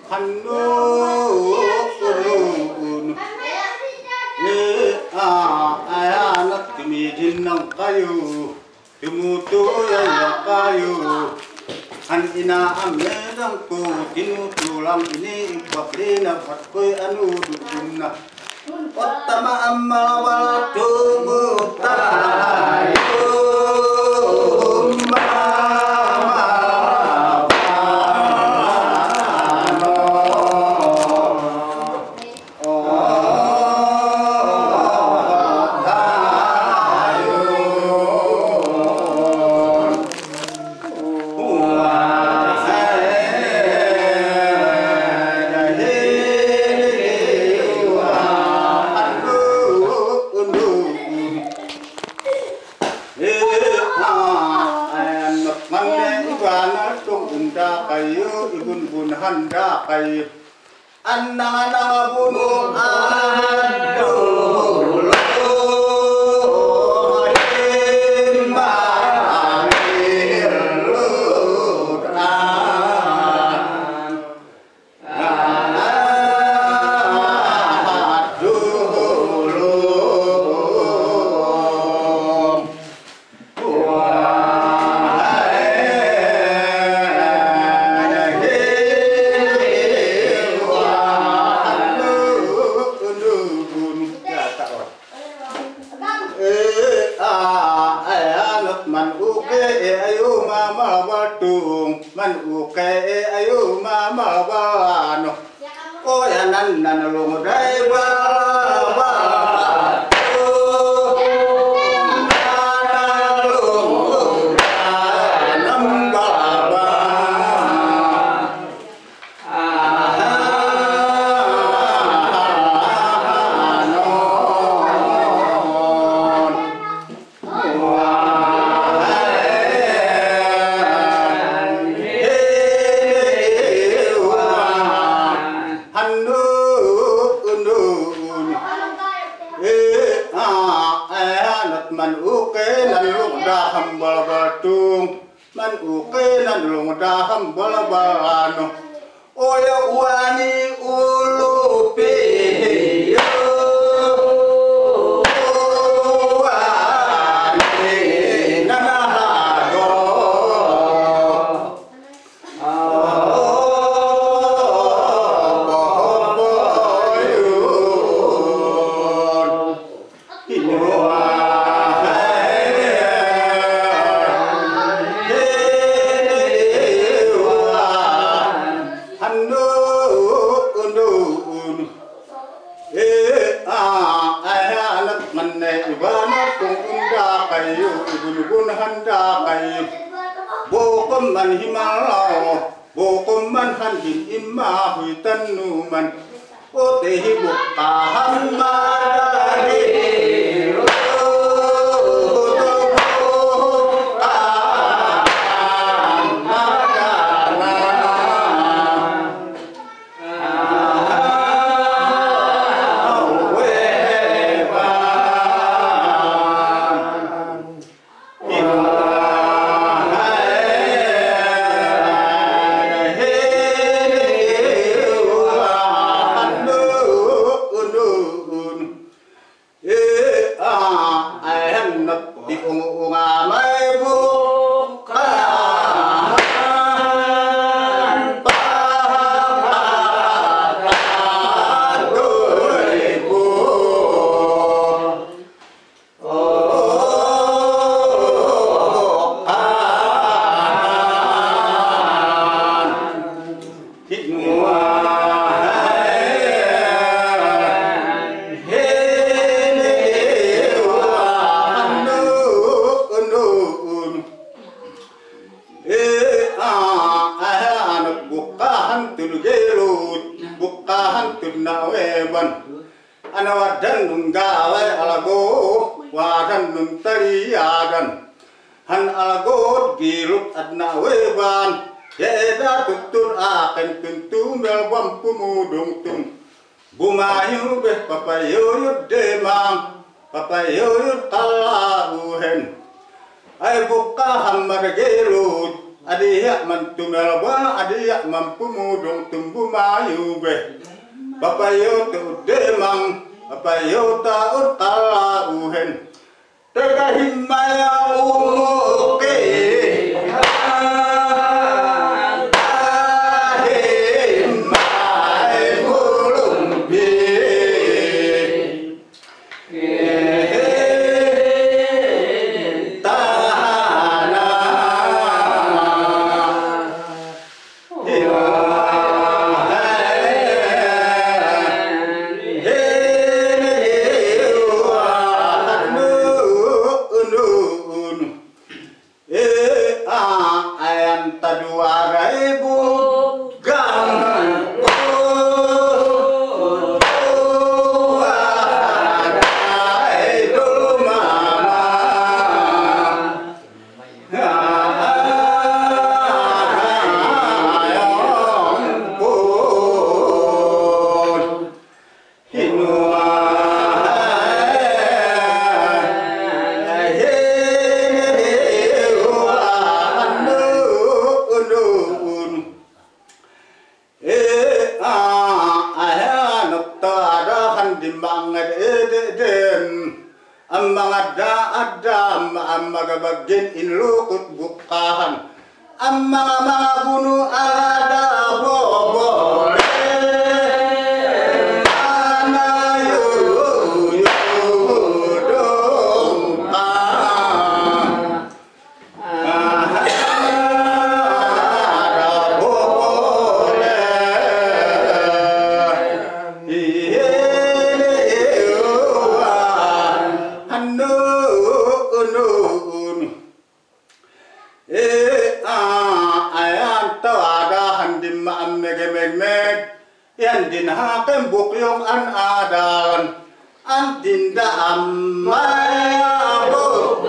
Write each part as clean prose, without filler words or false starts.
Hanun anak tumidin ng kayo tumuto yan kayo an inaamerang ko tinutulang iniibakli na at ko'y anudun na at tamaan malawala tumutayo handa kayo anang bunung aduh Adiya man tumelwa adiya man pumudong tumbu mayu be. Papayo tu demang papayo taur kala uhen. Tegahim maya umuke. Magabagin inlukot bukahan ang mga bunu ada bobo yan din hakem bukyong an adan an dinda amay abo dinda manay bo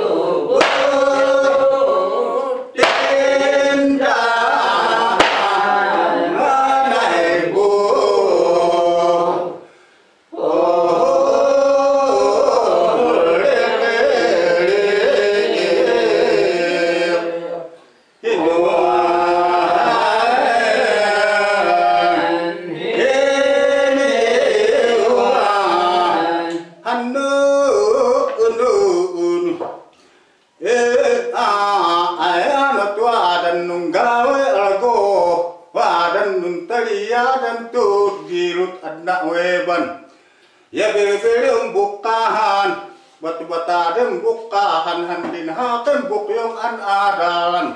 ya beli bukahan batu-bata dan bukahan handin hakem bukyong an adalan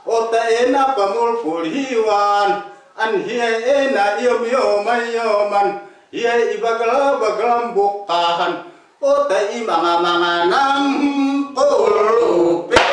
ota ena pamul pulhiwan an hiya ena yoman hiya ibagala bagalam bukahan ota imanga-manganang pulupe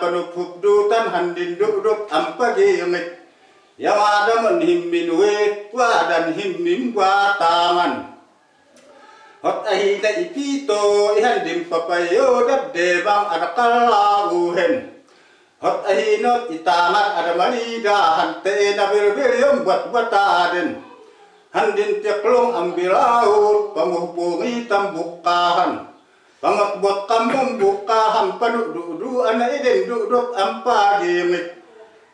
Panupubdutan handin duduk ampagi yamit yawada menhimmin wet wadan himmin wataman hot ahina ipito ihandim papayo dabdebang adakalaguhen hot ahinot itamat adamanida hante na berberium buat bataden handin tiaklong ambilaut pamuhpungi tambukahan pangat buat kampung bukahan panududu anak iden duduk ampagi mit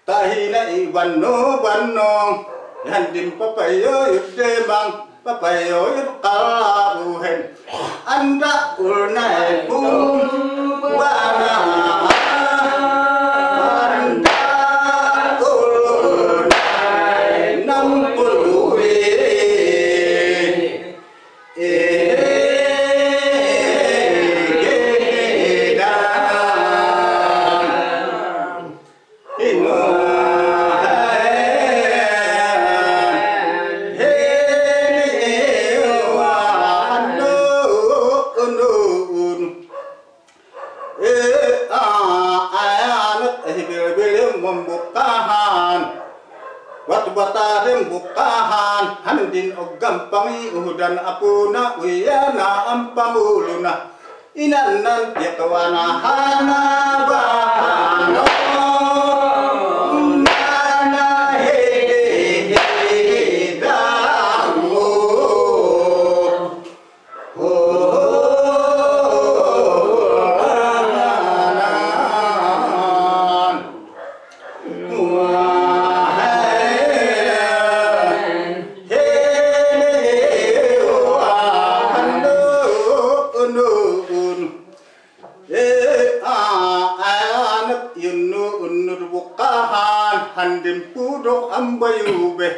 tahina ibano banong handim papayo yudemang papayo yudkalabuhen anda ulnai pun bana anda ulnai nampuluwe wadem bukahan handin ogampangi udan apuna uyana ampamuluna inanan tiakawana hana bahano nana hede hedamu handin pudok ambayube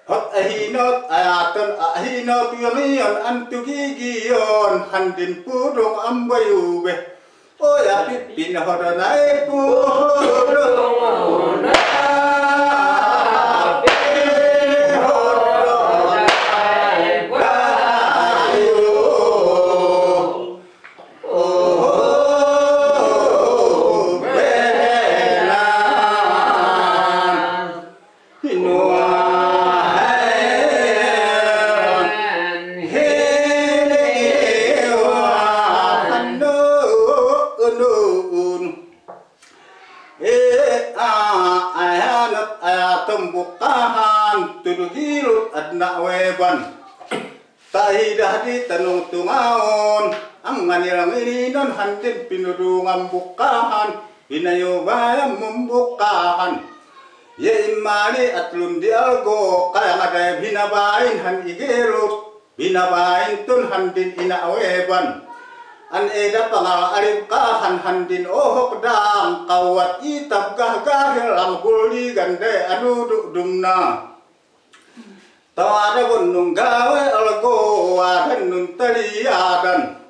hot ahinot ayatan ahinot yamion antugigion handin pudok ambayube oya pipin hodanai pudok bukahan tudugilut adna weban tahidah di tanung tungaon ang manilang ininon handin pinudungan bukahan inayobayang membukahan ye imani at lundi algo kaya nga binabain han igerut binabain tun handin inaweban an eda pangal arif kahan handin ohok dam kawat itab gahgahil ang buli gande anu dumna tawada gunung gawe algo wahan nun taliadan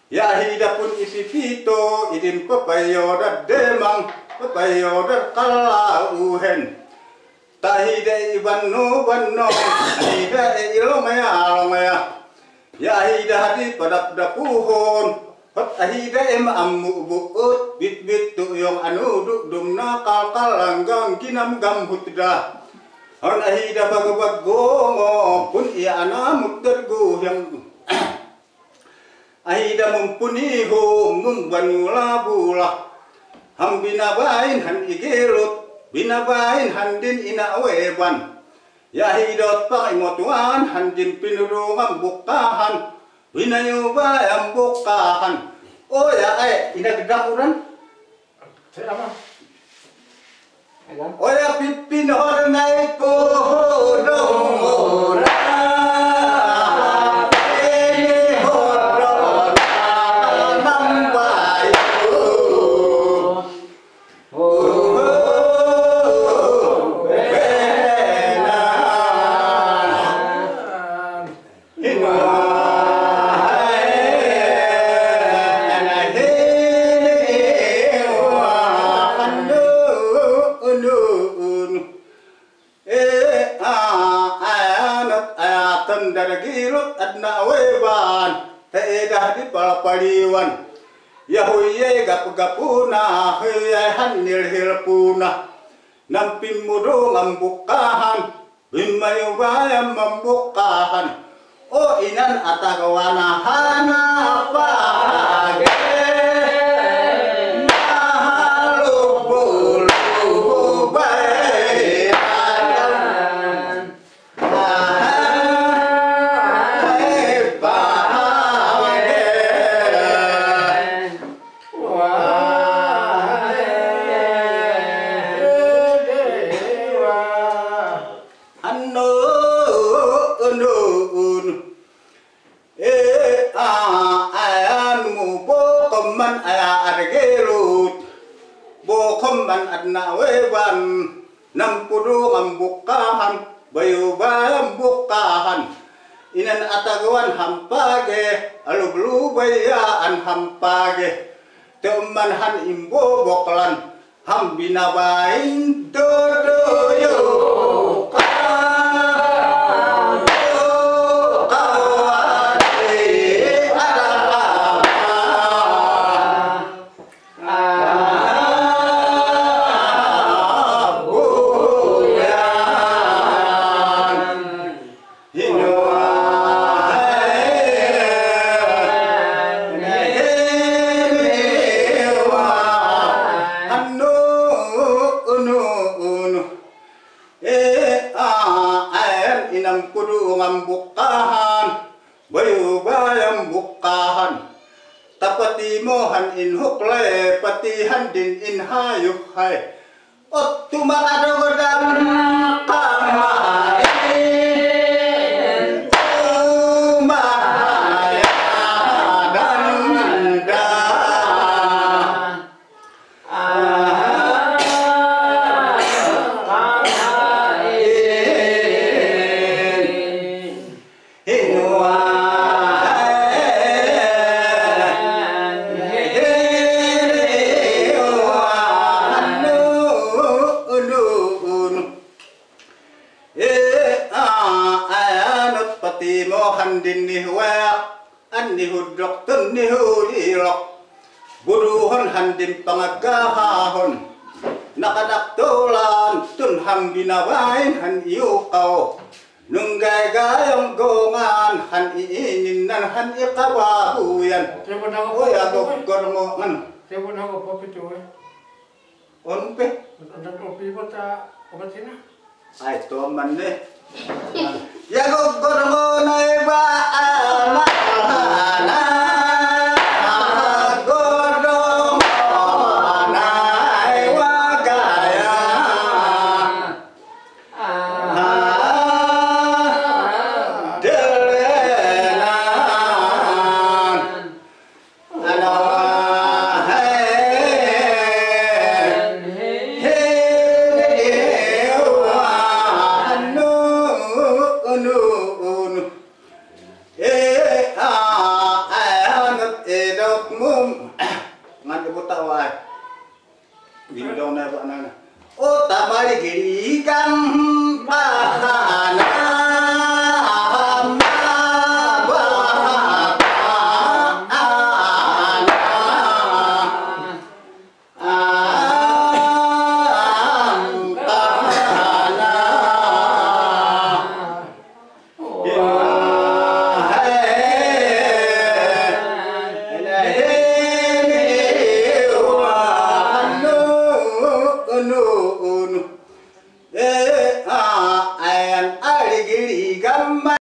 ya hidapun isipito idin papayoda demang papayoda kalauhen tahide ibanno banno tahide ilomaya ya hida di padap dapuhon hot ahida em ammu buut bit tu yang anu dumna kalkal langgang kinam gambutda hon ahida bagabag gongo pun ia ana muttergu yang ahida mumpuniho mumbanula bula ham binabain han igerut binabain handin ina weban ya hidot pangimotuan handin pinurungan bukahan winayubayang bukahan oh ya inagdakuran saya apa? oh ya pipinhornay ko hodong daragilot adna weban teedah di palapaliwan yahuye gap-gapuna huye hanil hilpuna nampin mudo ngambukahan bimayubayam membukahan oh inan atagawana hana page adna weban nampudu ngambukahan bayubayam bukahan inan atagawan hampage alublu bayaan hampage teman han imbo boklan ham binabain dodoyo tapati mohan in hukle pati handin in hayuk hai ot tumakado godam kamai handin ni wa an ni hudok tun ni hulirok buruhon handin pangagahahon nakadaktulan tun ham binawain han iukaw nunggay gayong gongan han iinin nan han ikawahuyan uy ako gormo ano Tebo na ko popito eh. Onpe Ang kopi mo ta obat sina. ay to man ne yago gormo na iba ana gormo na iwa gaya delenan ana Bindong na ba na? O tamari giri kang